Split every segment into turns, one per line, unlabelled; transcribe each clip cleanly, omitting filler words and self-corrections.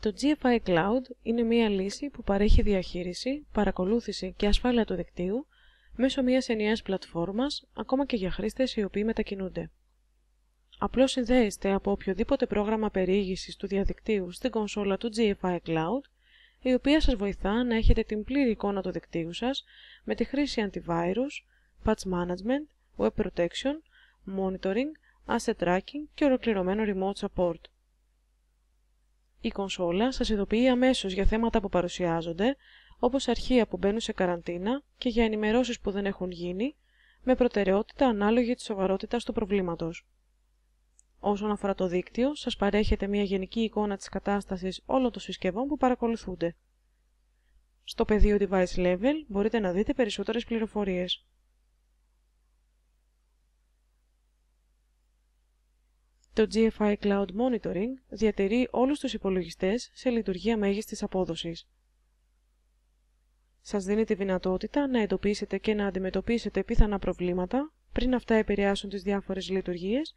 Το GFI Cloud είναι μία λύση που παρέχει διαχείριση, παρακολούθηση και ασφάλεια του δικτύου μέσω μιας ενιαίας πλατφόρμας, ακόμα και για χρήστες οι οποίοι μετακινούνται. Απλώς συνδέεστε από οποιοδήποτε πρόγραμμα περιήγησης του διαδικτύου στην κονσόλα του GFI Cloud, η οποία σας βοηθά να έχετε την πλήρη εικόνα του δικτύου σας με τη χρήση antivirus, patch management, web protection, monitoring, asset tracking και ολοκληρωμένο remote support. Η κονσόλα σας ειδοποιεί αμέσως για θέματα που παρουσιάζονται, όπως αρχεία που μπαίνουν σε καραντίνα και για ενημερώσεις που δεν έχουν γίνει, με προτεραιότητα ανάλογη της σοβαρότητας του προβλήματος. Όσον αφορά το δίκτυο, σας παρέχεται μια γενική εικόνα της κατάστασης όλων των συσκευών που παρακολουθούνται. Στο πεδίο Device Level μπορείτε να δείτε περισσότερες πληροφορίες. Το GFI Cloud Monitoring διατηρεί όλους τους υπολογιστές σε λειτουργία μέγιστης απόδοσης. Σας δίνει τη δυνατότητα να εντοπίσετε και να αντιμετωπίσετε πιθανά προβλήματα πριν αυτά επηρεάσουν τις διάφορες λειτουργίες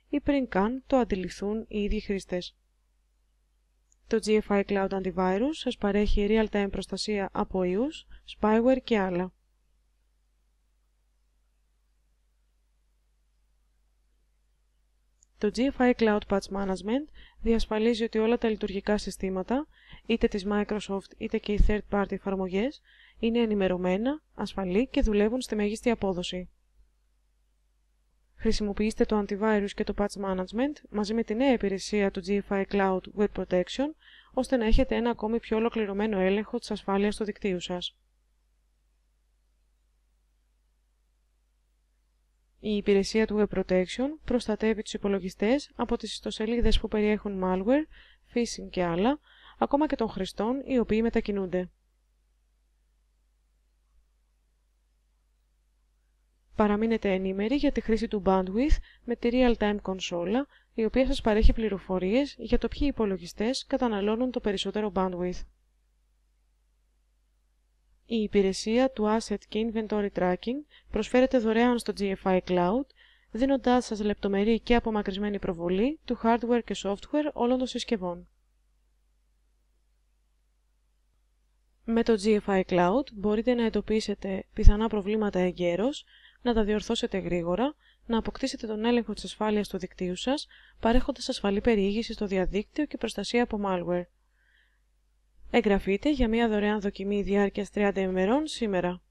ή πριν καν το αντιληφθούν οι ίδιοι χρήστες. Το GFI Cloud Antivirus σας παρέχει real-time προστασία από iOS, spyware και άλλα. Το GFI Cloud Patch Management διασφαλίζει ότι όλα τα λειτουργικά συστήματα, είτε της Microsoft είτε και οι third-party εφαρμογές, είναι ενημερωμένα, ασφαλή και δουλεύουν στη μέγιστη απόδοση. Χρησιμοποιήστε το antivirus και το patch management μαζί με τη νέα υπηρεσία του GFI Cloud Web Protection, ώστε να έχετε ένα ακόμη πιο ολοκληρωμένο έλεγχο της ασφάλειας του δικτύου σας. Η υπηρεσία του Web Protection προστατεύει τους υπολογιστές από τις ιστοσελίδες που περιέχουν malware, phishing και άλλα, ακόμα και των χρηστών οι οποίοι μετακινούνται. Παραμείνετε ενήμεροι για τη χρήση του bandwidth με τη real-time κονσόλα, η οποία σας παρέχει πληροφορίες για το ποιοι υπολογιστές καταναλώνουν το περισσότερο bandwidth. Η υπηρεσία του Asset και Inventory Tracking προσφέρεται δωρεάν στο GFI Cloud, δίνοντάς σας λεπτομερή και απομακρυσμένη προβολή του hardware και software όλων των συσκευών. Με το GFI Cloud μπορείτε να εντοπίσετε πιθανά προβλήματα εγκαίρως, να τα διορθώσετε γρήγορα, να αποκτήσετε τον έλεγχο της ασφάλειας του δικτύου σας, παρέχοντας ασφαλή περιήγηση στο διαδίκτυο και προστασία από malware. Εγγραφείτε για μια δωρεάν δοκιμή διάρκειας 30 ημερών σήμερα.